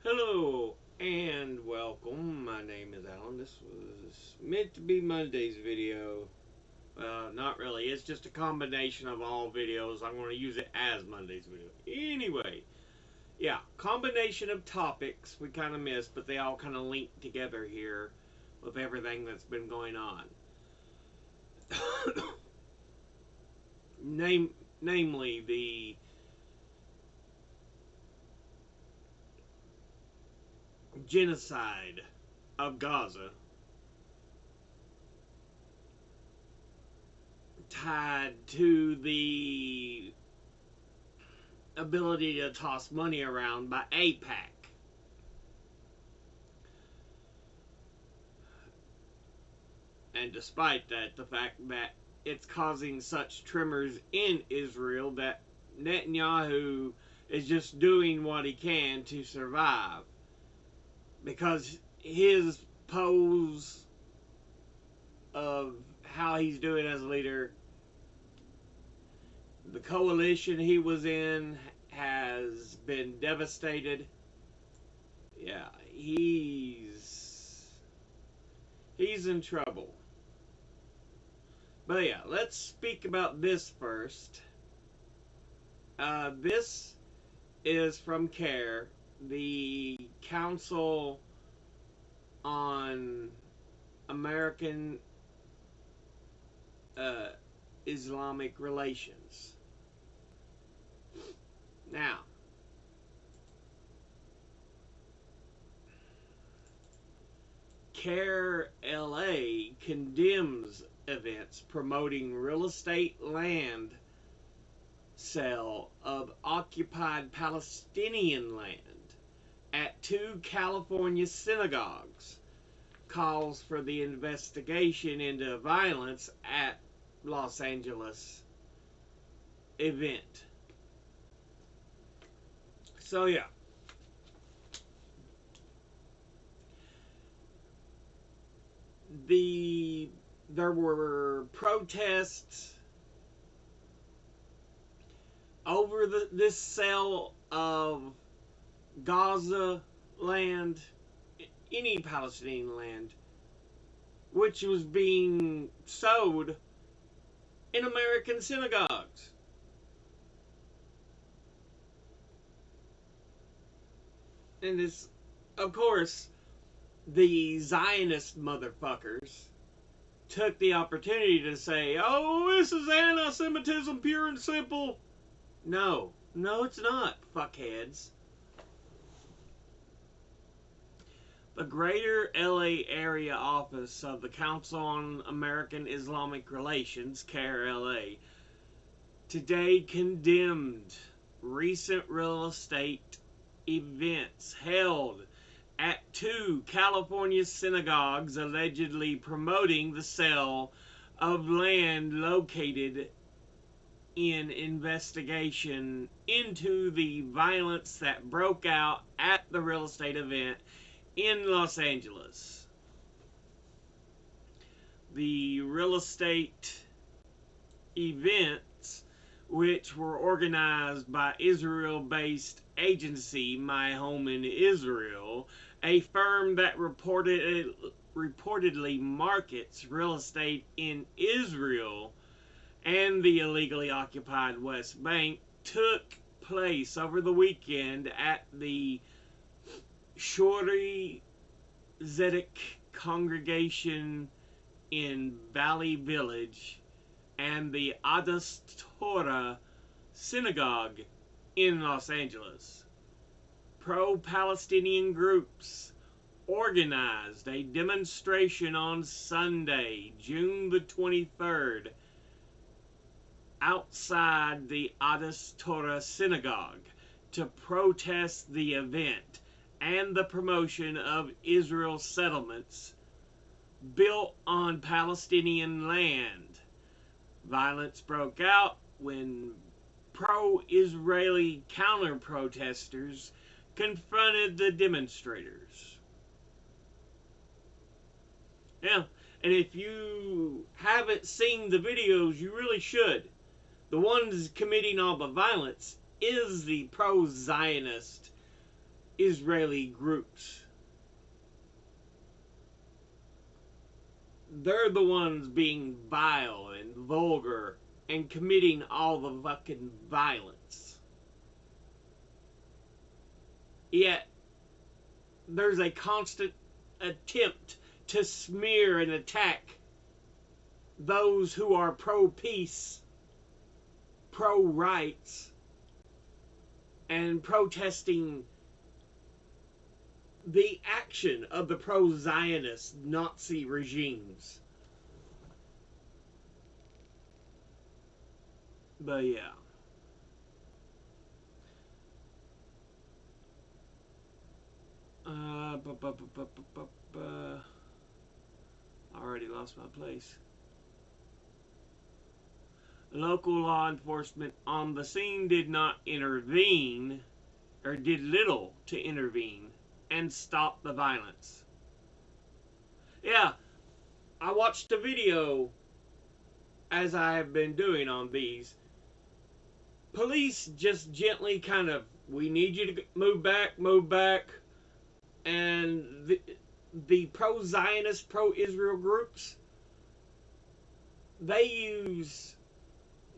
Hello and welcome. My name is Alan. This was meant to be Monday's video. Not really. It's just a combination of all videos. I'm going to use it as Monday's video. Anyway, yeah, combination of topics we kind of missed, but they all kind of link together here with everything that's been going on. Namely, the genocide of Gaza, tied to the ability to toss money around by AIPAC. And despite that, the fact that it's causing such tremors in Israel that Netanyahu is just doing what he can to survive. Because his pose of how he's doing as a leader, the coalition he was in has been devastated. Yeah, he's in trouble. But yeah, let's speak about this first. This is from CARE, the Council on American Islamic Relations. Now, CARE LA condemns events promoting real estate land sale of occupied Palestinian land at 2 California synagogues, calls for the investigation into violence at Los Angeles event. So yeah, there were protests over this sale of Gaza land, any Palestinian land, which was being sold in American synagogues. And it's, of course, the Zionist motherfuckers took the opportunity to say, oh, this is anti-Semitism pure and simple. No, it's not, fuckheads. The Greater LA Area Office of the Council on American Islamic Relations, CARE LA, today condemned recent real estate events held at 2 California synagogues allegedly promoting the sale of land located in investigation into the violence that broke out at the real estate event in Los Angeles. The real estate events, which were organized by Israel-based agency My Home in Israel, a firm that reportedly markets real estate in Israel and the illegally occupied West Bank, took place over the weekend at the Shorey Zedek congregation in Valley Village and the Adas Torah synagogue in Los Angeles. Pro-Palestinian groups organized a demonstration on Sunday, June the 23rd, outside the Adas Torah synagogue to protest the event and the promotion of Israel settlements built on Palestinian land. Violence broke out when pro-Israeli counter-protesters confronted the demonstrators. Yeah, and if you haven't seen the videos, you really should. The ones committing all the violence is the pro-Zionist Israeli groups. They're the ones being vile and vulgar and committing all the fucking violence. Yet, there's a constant attempt to smear and attack those who are pro-peace, pro-rights, and protesting the action of the pro-Zionist Nazi regimes. But yeah. I already lost my place. Local law enforcement on the scene did not intervene, or did little to intervene and stop the violence. Yeah, I watched a video, as I have been doing on these. Police just gently kind of, we need you to move back. And the pro-Zionist, pro-Israel groups, they use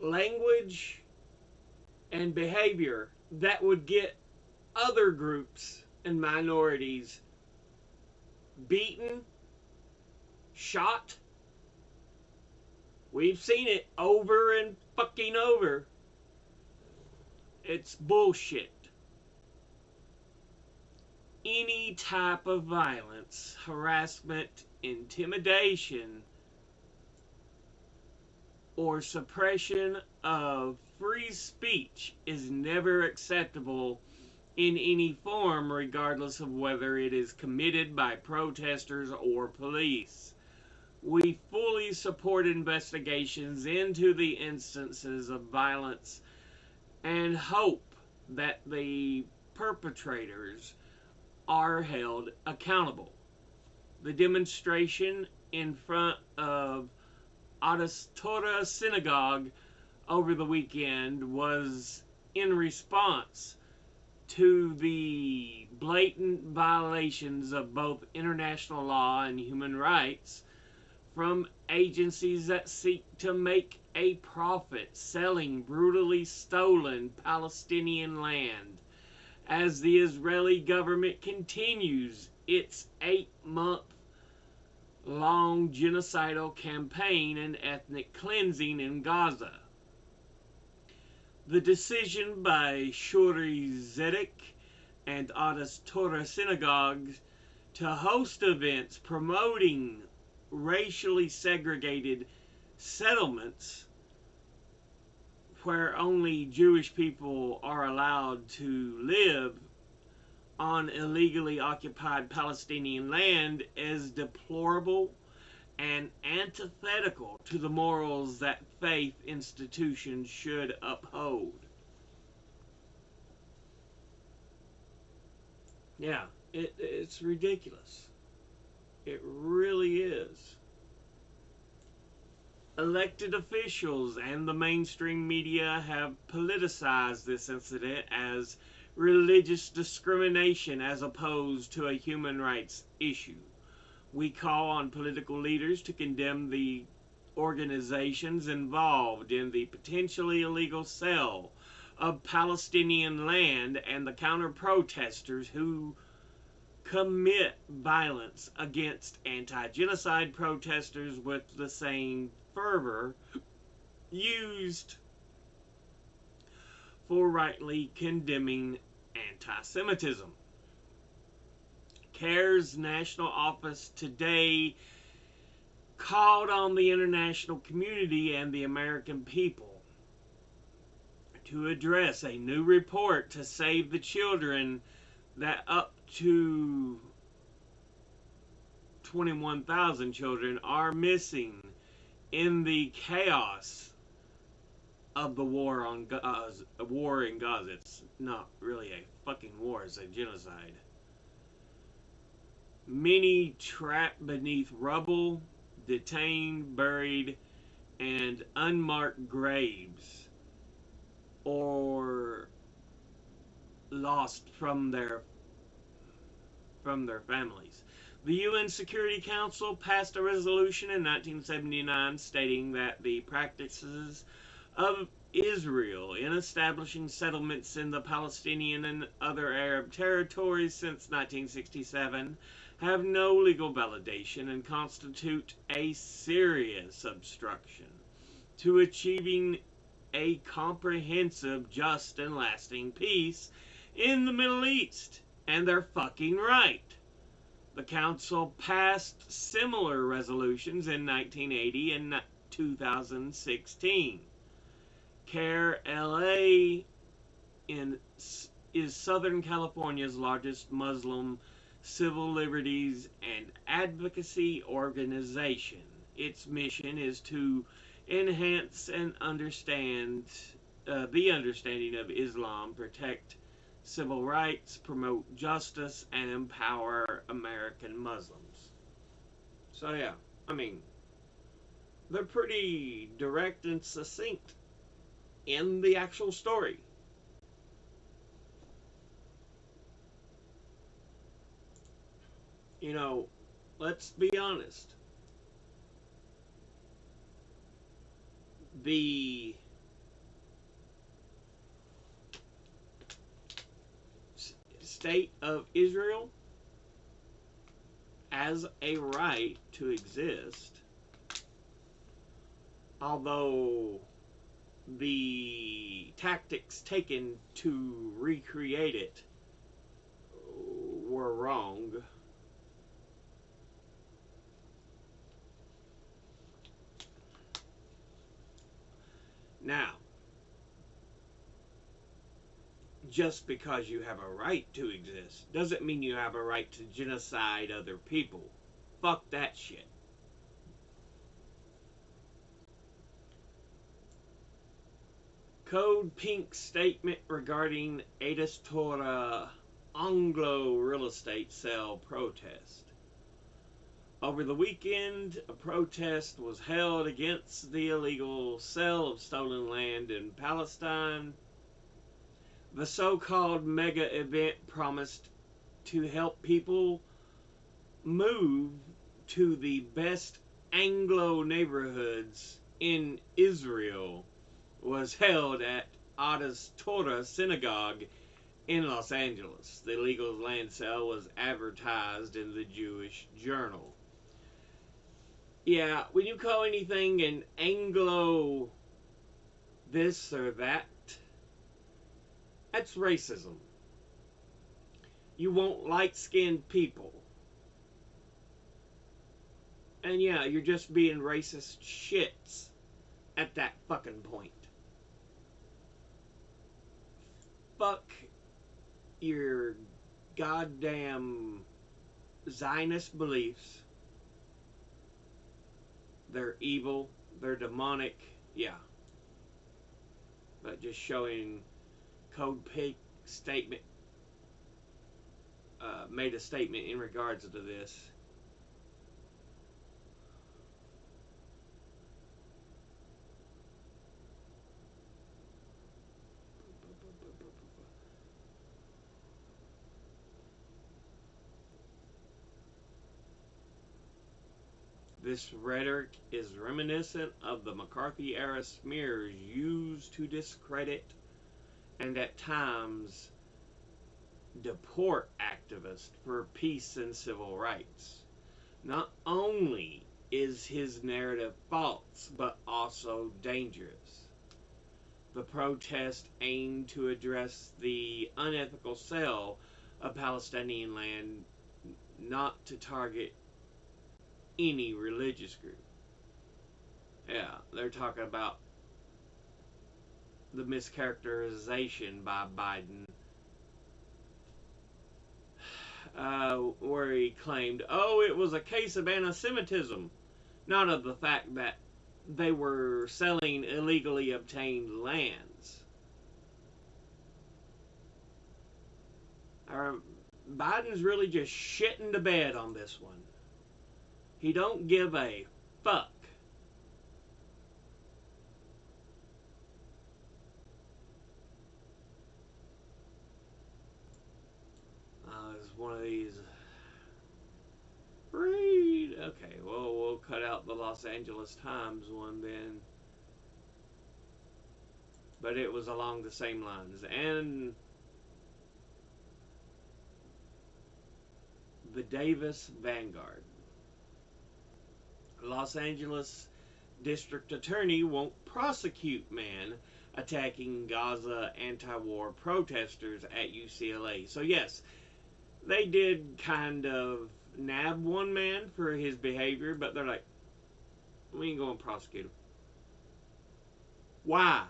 language and behavior that would get other groups and minorities beaten, shot. We've seen it over and fucking over. It's bullshit. Any type of violence, harassment, intimidation, or suppression of free speech is never acceptable in any form, regardless of whether it is committed by protesters or police. We fully support investigations into the instances of violence and hope that the perpetrators are held accountable. The demonstration in front of Adas Torah Synagogue over the weekend was in response to the blatant violations of both international law and human rights from agencies that seek to make a profit selling brutally stolen Palestinian land, as the Israeli government continues its 8-month-long genocidal campaign and ethnic cleansing in Gaza. The decision by Shuri Zedek and Adas Torah synagogues to host events promoting racially segregated settlements where only Jewish people are allowed to live on illegally occupied Palestinian land is deplorable and antithetical to the morals that faith institutions should uphold. Yeah, it's ridiculous. It really is. Elected officials and the mainstream media have politicized this incident as religious discrimination as opposed to a human rights issue. We call on political leaders to condemn the organizations involved in the potentially illegal sale of Palestinian land and the counter-protesters who commit violence against anti-genocide protesters with the same fervor used for rightly condemning anti-Semitism. CARE's national office today called on the international community and the American people to address a new report to save the children that up to 21,000 children are missing in the chaos of the war on Gaza. A war in Gaza. It's not really a fucking war, it's a genocide. Many trapped beneath rubble, detained, buried, and unmarked graves, or lost from their from their families. The UN Security Council passed a resolution in 1979 stating that the practices of Israel in establishing settlements in the Palestinian and other Arab territories since 1967 have no legal validation and constitute a serious obstruction to achieving a comprehensive, just, and lasting peace in the Middle East. And they're fucking right. The Council passed similar resolutions in 1980 and 2016. CARE LA is Southern California's largest Muslim civil liberties and advocacy organization. Its mission is to enhance and understand the understanding of Islam, protect civil rights, promote justice, and empower American Muslims. So yeah, I mean, they're pretty direct and succinct in the actual story. You know, let's be honest. The state of Israel has a right to exist, although the tactics taken to recreate it were wrong. Now, just because you have a right to exist doesn't mean you have a right to genocide other people. Fuck that shit. Code Pink statement regarding Adis Torah Anglo real estate sale protest. Over the weekend, a protest was held against the illegal sale of stolen land in Palestine. The so-called mega event promised to help people move to the best Anglo neighborhoods in Israel was held at Adis Torah Synagogue in Los Angeles. The illegal land sale was advertised in the Jewish Journal. Yeah, when you call anything an Anglo this or that, that's racism. You want light-skinned people. And yeah, you're just being racist shits at that fucking point. Fuck your goddamn Zionist beliefs. They're evil. They're demonic. Yeah. But just showing Code Pink statement made a statement in regards to this. This rhetoric is reminiscent of the McCarthy-era smears used to discredit and at times deport activists for peace and civil rights. Not only is his narrative false, but also dangerous. The protest aimed to address the unethical sale of Palestinian land, not to target any religious group. Yeah, they're talking about the mischaracterization by Biden, where he claimed, oh, it was a case of anti-Semitism, not of the fact that they were selling illegally obtained lands. Biden's really just shitting the bed on this one. He don't give a fuck. It's one of these Okay, well, we'll cut out the Los Angeles Times one then. But it was along the same lines. And the Davis Vanguard. Los Angeles District Attorney won't prosecute man attacking Gaza anti-war protesters at UCLA. So yes, they did kind of nab one man for his behavior, but they're like, we ain't going to prosecute him. Why?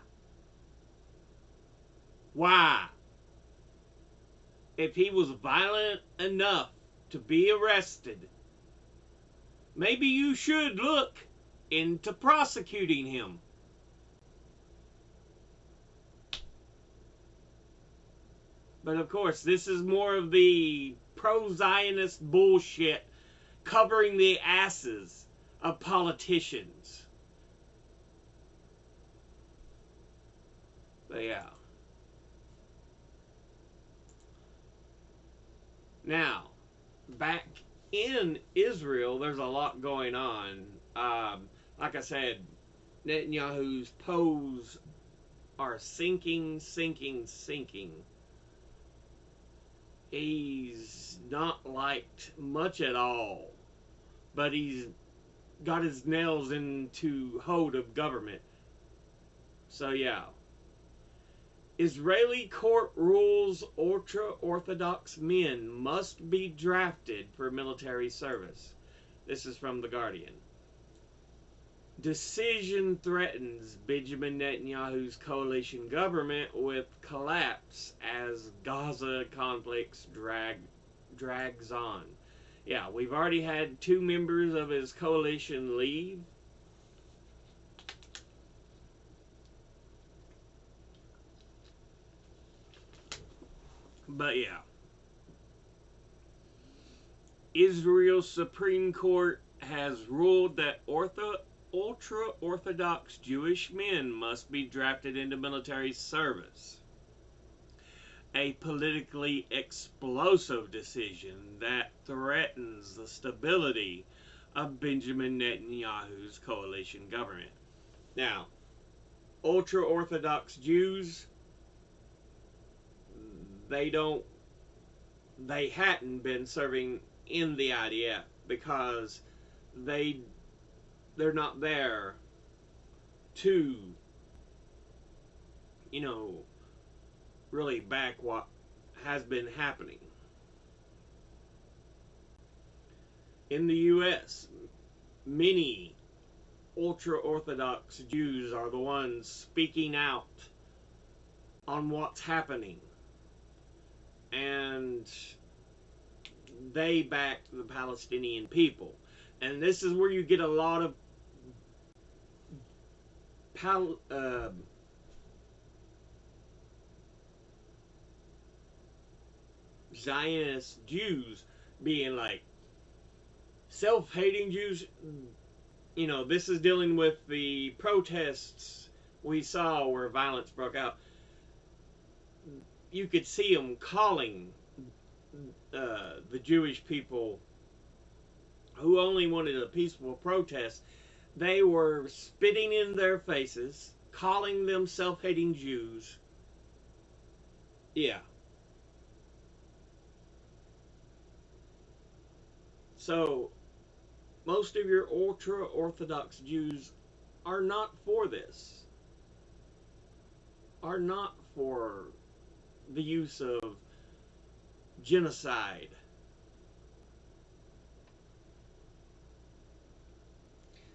Why? If he was violent enough to be arrested, maybe you should look into prosecuting him. But of course, this is more of the pro-Zionist bullshit covering the asses of politicians. But yeah. Now, back in Israel, there's a lot going on. Like I said, Netanyahu's polls are sinking. He's not liked much at all, but he's got his nails into hold of government. So yeah. Israeli court rules ultra-Orthodox men must be drafted for military service. This is from The Guardian. Decision threatens Benjamin Netanyahu's coalition government with collapse as Gaza conflicts drags on. Yeah, we've already had 2 members of his coalition leave. But yeah. Israel's Supreme Court has ruled that ultra-Orthodox Jewish men must be drafted into military service. A politically explosive decision that threatens the stability of Benjamin Netanyahu's coalition government. Now, ultra-Orthodox Jews, they hadn't been serving in the IDF because they're not there to, really back what has been happening. In the U.S., many ultra-Orthodox Jews are the ones speaking out on what's happening. And they back the Palestinian people. And this is where you get a lot of Zionist Jews being like, self-hating Jews. This is dealing with the protests we saw where violence broke out. You could see them calling the Jewish people who only wanted a peaceful protest. They were spitting in their faces, calling them self-hating Jews. Yeah. So, most of your ultra-Orthodox Jews are not for this. Are not for the use of genocide.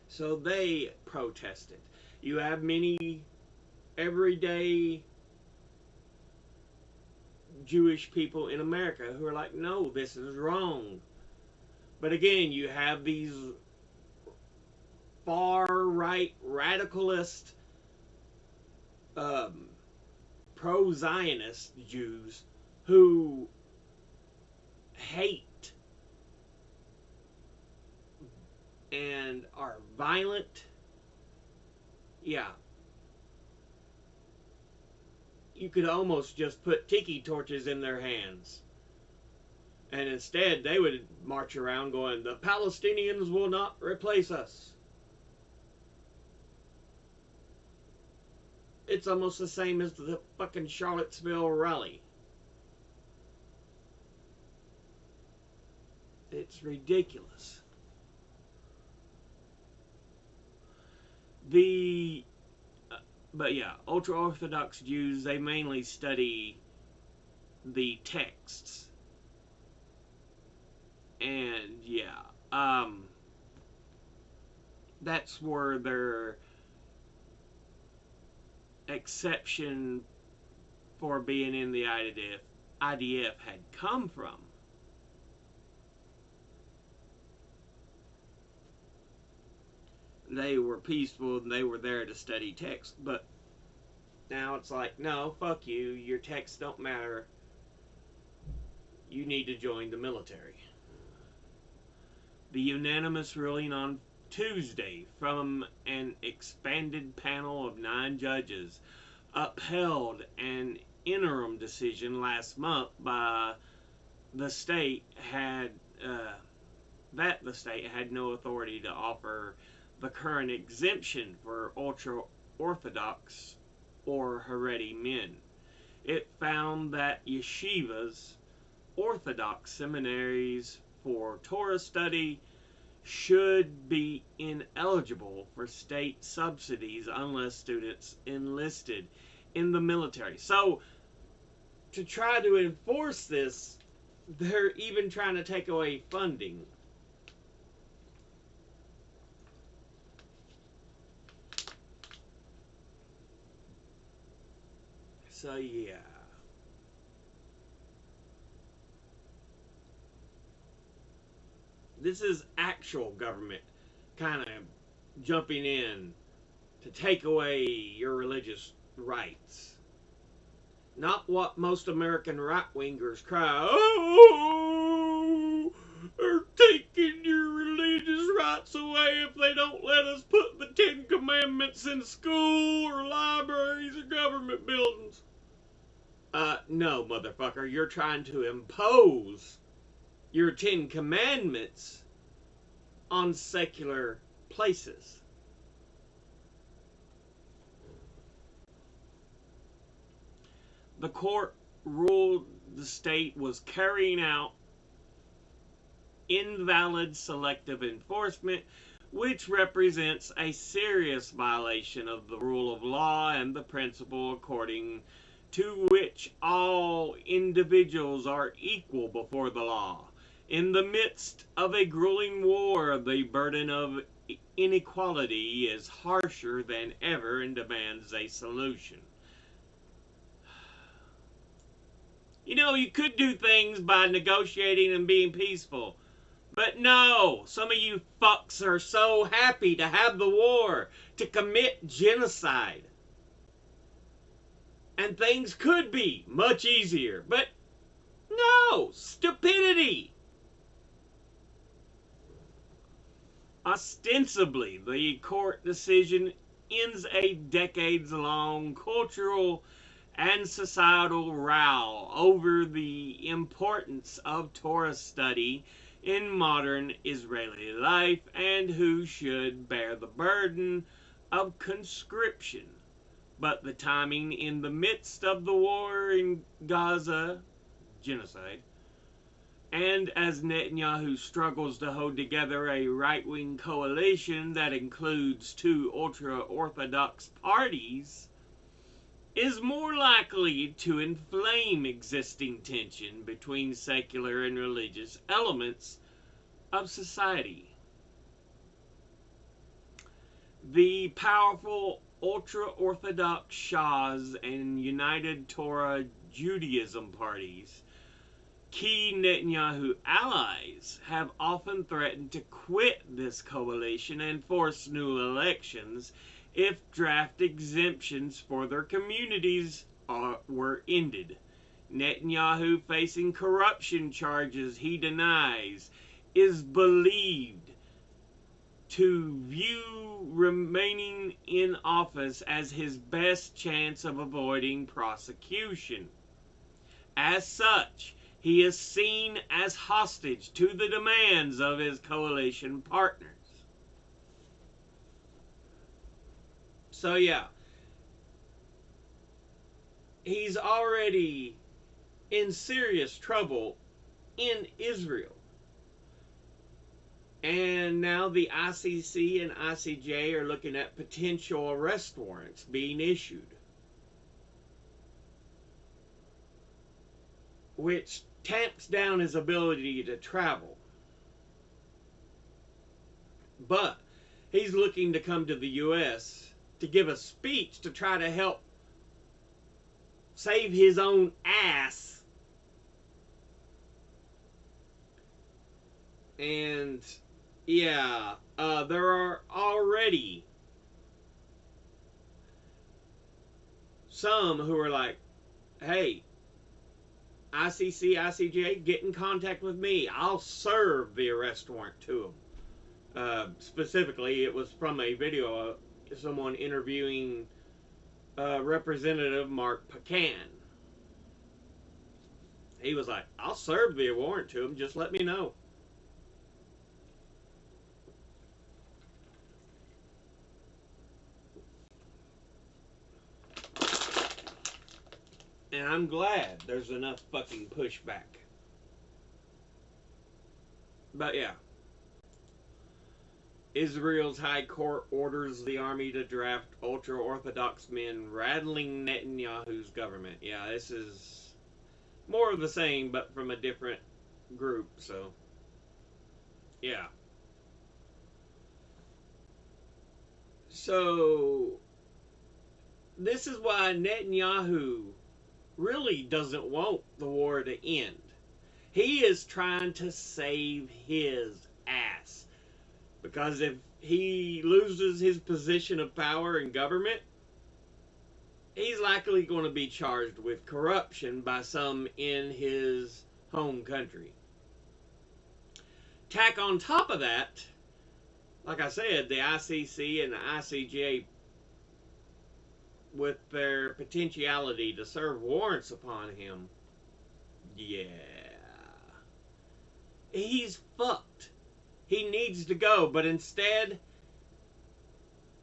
So they protested. You have many everyday Jewish people in America who are like, no, this is wrong. But again, you have these far-right radicalist pro-Zionist Jews who hate and are violent. Yeah. You could almost just put tiki torches in their hands. And instead, they would march around going, the Palestinians will not replace us. It's almost the same as the fucking Charlottesville rally. It's ridiculous. But yeah, ultra-Orthodox Jews, they mainly study the texts. And yeah, that's where their exception for being in the IDF had come from. They were peaceful and they were there to study text, but now it's like, no, fuck you, your texts don't matter. You need to join the military. The unanimous ruling on Tuesday from an expanded panel of 9 judges upheld an interim decision last month by the state that the state had no authority to offer the current exemption for ultra-Orthodox or Haredi men. It found that yeshivas, Orthodox seminaries for Torah study, should be ineligible for state subsidies unless students enlisted in the military. So, to try to enforce this, they're even trying to take away funding. So, yeah. This is actual government kind of jumping in to take away your religious rights. Not what most American right-wingers cry, oh, they're taking your religious rights away if they don't let us put the 10 Commandments in school or libraries or government buildings. No, motherfucker, you're trying to impose your 10 Commandments on secular places. The court ruled the state was carrying out invalid selective enforcement, which represents a serious violation of the rule of law and the principle according to which all individuals are equal before the law. In the midst of a grueling war, the burden of inequality is harsher than ever and demands a solution. You know, you could do things by negotiating and being peaceful. But no, some of you fucks are so happy to have the war, to commit genocide. And things could be much easier. But no, stupidity. Ostensibly, the court decision ends a decades-long cultural and societal row over the importance of Torah study in modern Israeli life and who should bear the burden of conscription. But the timing in the midst of the war in Gaza, genocide, and as Netanyahu struggles to hold together a right-wing coalition that includes 2 ultra-Orthodox parties, is more likely to inflame existing tension between secular and religious elements of society. The powerful ultra-Orthodox Shahs and United Torah Judaism parties, key Netanyahu allies, have often threatened to quit this coalition and force new elections if draft exemptions for their communities were ended. Netanyahu, facing corruption charges he denies, is believed to view remaining in office as his best chance of avoiding prosecution. As such, He is seen as hostage to the demands of his coalition partners. So yeah, he's already in serious trouble in Israel. And now the ICC and ICJ are looking at potential arrest warrants being issued, which tamps down his ability to travel. But he's looking to come to the U.S. to give a speech to try to help save his own ass. And yeah, there are already some who are like, hey, ICC, ICJ, get in contact with me. I'll serve the arrest warrant to them. Specifically, it was from a video of someone interviewing Representative Mark Pecan. He was like, I'll serve the warrant to him, just let me know. And I'm glad there's enough fucking pushback. But yeah. Israel's High Court orders the army to draft ultra-Orthodox men, rattling Netanyahu's government. Yeah, this is more of the same, but from a different group, so. Yeah. So, this is why Netanyahu really doesn't want the war to end. He is trying to save his ass. Because if he loses his position of power in government, he's likely going to be charged with corruption by some in his home country. Tack on top of that, like I said, the ICC and the ICJ, with their potentiality to serve warrants upon him, yeah, he's fucked. He needs to go, but instead,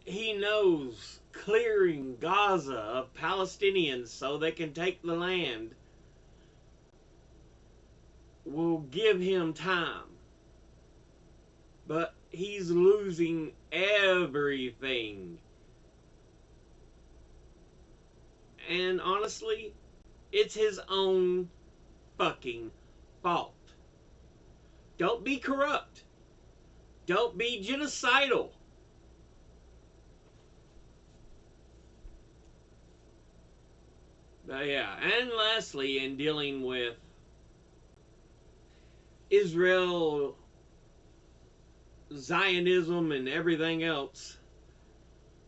he knows clearing Gaza of Palestinians so they can take the land will give him time. But he's losing everything. And honestly, it's his own fucking fault. Don't be corrupt. Don't be genocidal. Yeah, and lastly, in dealing with Israel, Zionism, and everything else,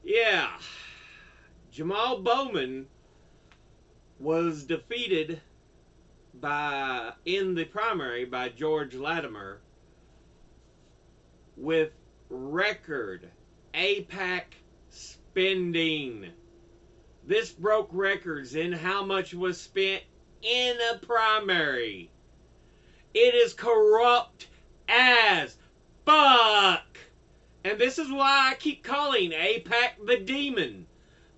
yeah, Jamal Bowman was defeated in the primary by George Latimer with record AIPAC spending. This broke records in how much was spent in a primary. It is corrupt as fuck. And this is why I keep calling AIPAC the demon.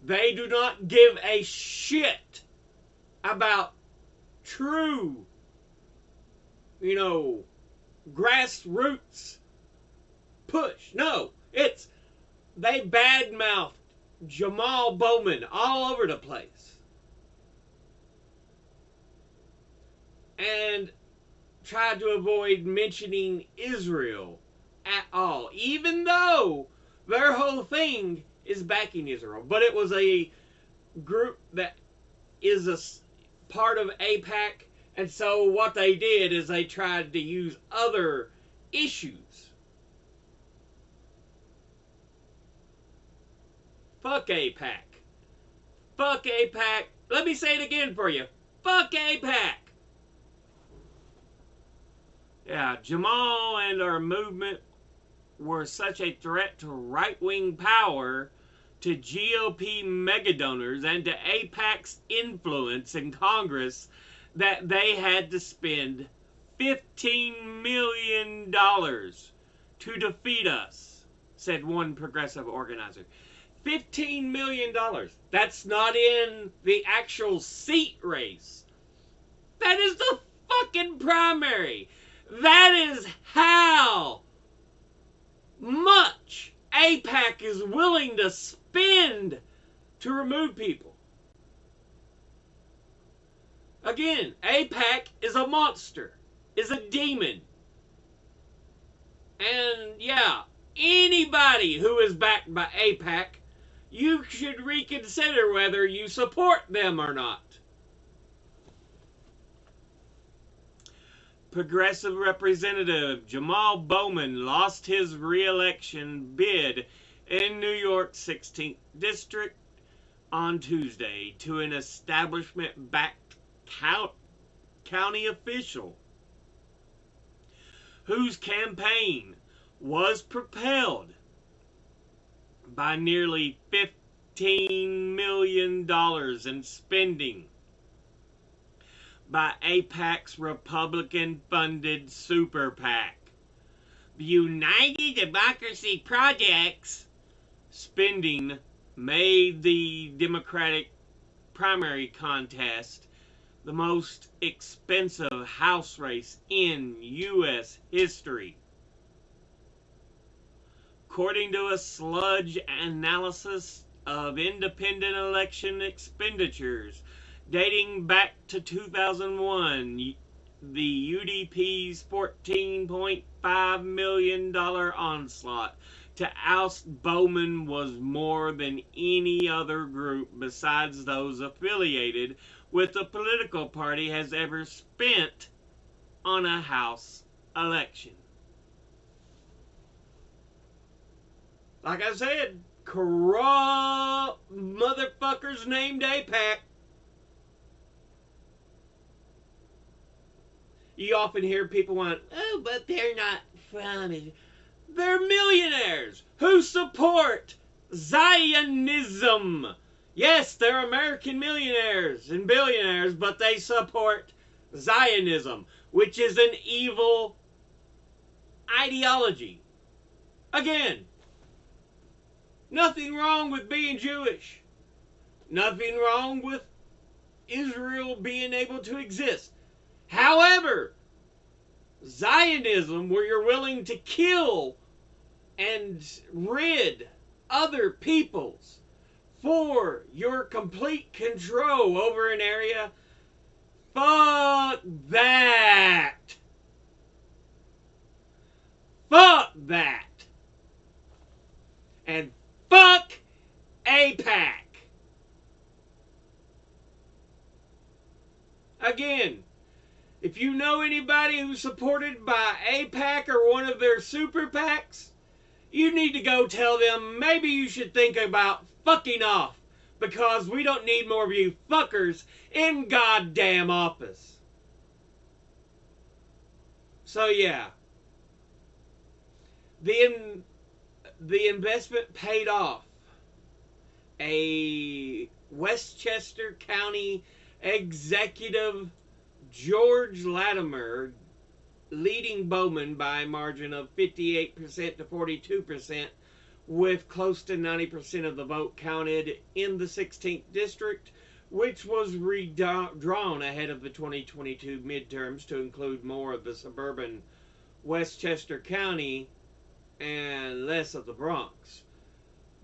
They do not give a shit about true, grassroots push. No, they badmouthed Jamal Bowman all over the place. And tried to avoid mentioning Israel at all, even though their whole thing is backing Israel. But it was a group that is a part of AIPAC, and so what they did is they tried to use other issues. Fuck AIPAC. Fuck AIPAC. Let me say it again for you. Fuck AIPAC. Yeah, Jamal and our movement were such a threat to right-wing power, to GOP megadonors, and to AIPAC's influence in Congress that they had to spend $15 million to defeat us, said one progressive organizer. $15 million. That's not in the actual seat race. That is the fucking primary. That is how much AIPAC is willing to spend to remove people. Again, AIPAC is a monster, is a demon. And yeah, anybody who is backed by AIPAC, you should reconsider whether you support them or not. Progressive Representative Jamal Bowman lost his re-election bid in New York's 16th District on Tuesday to an establishment-backed county official whose campaign was propelled by nearly $15 million in spending by AIPAC's Republican-funded super PAC. The United Democracy Project's spending made the Democratic primary contest the most expensive House race in U.S. history. According to a sludge analysis of independent election expenditures dating back to 2001, the UDP's $14.5 million onslaught to oust Bowman was more than any other group besides those affiliated with the political party has ever spent on a House election. Like I said, corrupt motherfuckers named AIPAC. You often hear people want, oh, but they're not from it. They're millionaires who support Zionism. Yes, they're American millionaires and billionaires, but they support Zionism, which is an evil ideology. Again, nothing wrong with being Jewish. Nothing wrong with Israel being able to exist. However, Zionism, where you're willing to kill and rid other peoples for your complete control over an area, fuck that. Fuck that. And fuck AIPAC. Again, if you know anybody who's supported by AIPAC or one of their super PACs, you need to go tell them maybe you should think about fucking off, because we don't need more of you fuckers in goddamn office. So yeah, the investment paid off. A Westchester County executive, George Latimer, leading Bowman by a margin of 58% to 42%, with close to 90% of the vote counted in the 16th district, which was redrawn ahead of the 2022 midterms to include more of the suburban Westchester County and less of the Bronx.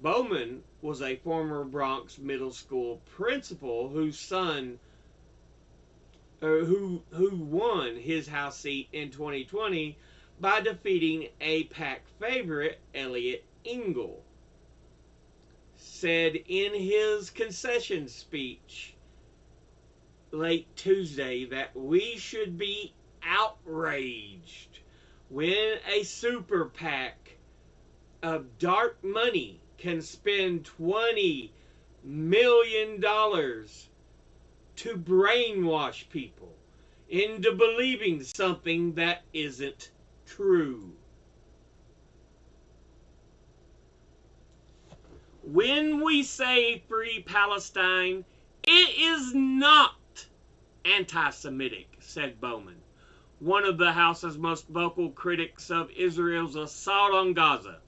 Bowman was a former Bronx middle school principal whose son who won his House seat in 2020 by defeating AIPAC favorite Elliot Engel, said in his concession speech late Tuesday that we should be outraged when a super PAC of dark money can spend $20 million to brainwash people into believing something that isn't true. When we say free Palestine, it is not anti-Semitic, said Bowman, one of the House's most vocal critics of Israel's assault on Gaza.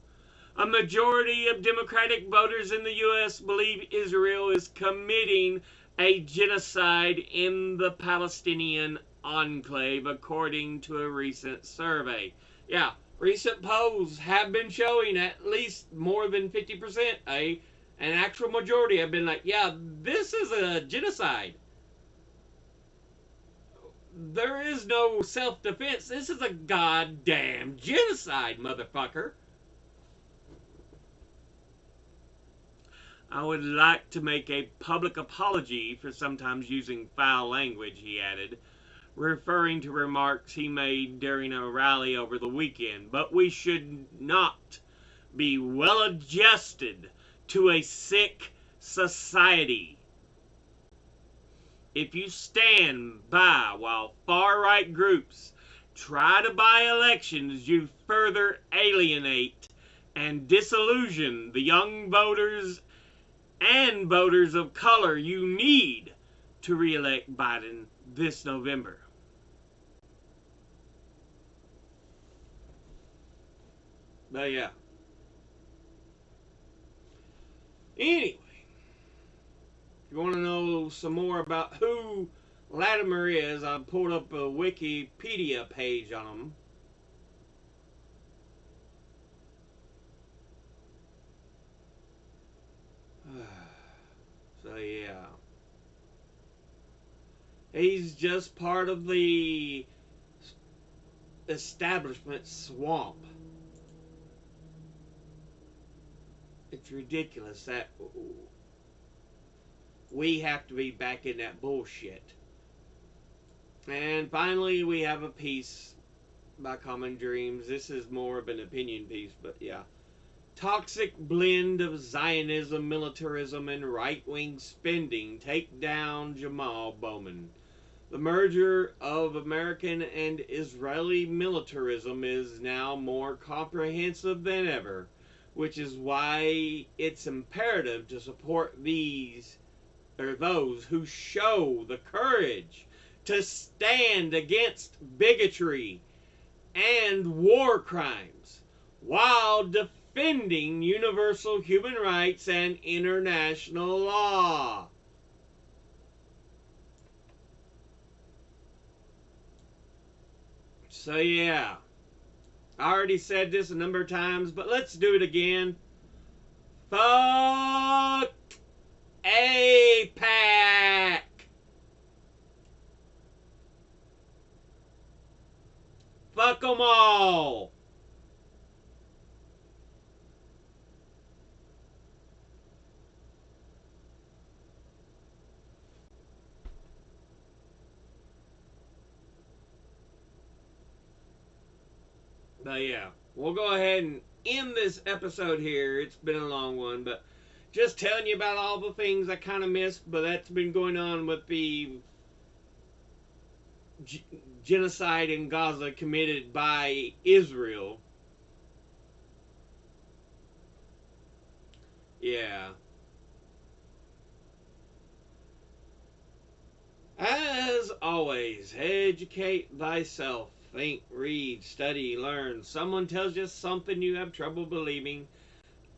A majority of Democratic voters in the U.S. believe Israel is committing a genocide in the Palestinian enclave, according to a recent survey. Yeah, recent polls have been showing at least more than 50%, an actual majority have been like, yeah, this is a genocide. There is no self-defense. This is a goddamn genocide, motherfucker. I would like to make a public apology for sometimes using foul language, he added, referring to remarks he made during a rally over the weekend. But we should not be well adjusted to a sick society. If you stand by while far-right groups try to buy elections, you further alienate and disillusion the young voters and voters of color you need to re-elect Biden this November. But yeah. Anyway, if you want to know some more about who Latimer is, I pulled up a Wikipedia page on him. So yeah. He's just part of the establishment swamp. It's ridiculous that we have to be back in that bullshit. And finally, we have a piece by Common Dreams. This is more of an opinion piece, but yeah. Toxic blend of Zionism, militarism, and right-wing spending take down Jamal Bowman. The merger of American and Israeli militarism is now more comprehensive than ever, which is why it's imperative to support those who show the courage to stand against bigotry and war crimes while defending universal human rights and international law. So yeah, I already said this a number of times, but let's do it again. Fuck AIPAC. Fuck them all. But yeah, we'll go ahead and end this episode here. It's been a long one, but just telling you about all the things I kind of missed, but that's been going on with the genocide in Gaza committed by Israel. Yeah. As always, educate thyself. Think, read, study, learn. Someone tells you something you have trouble believing,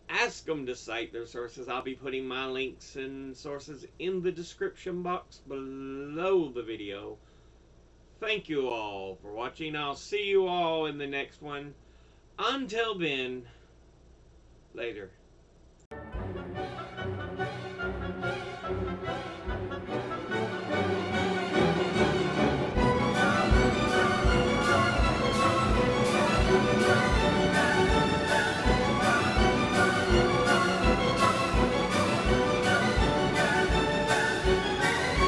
ask them to cite their sources. I'll be putting my links and sources in the description box below the video. Thank you all for watching. I'll see you all in the next one. Until then, later.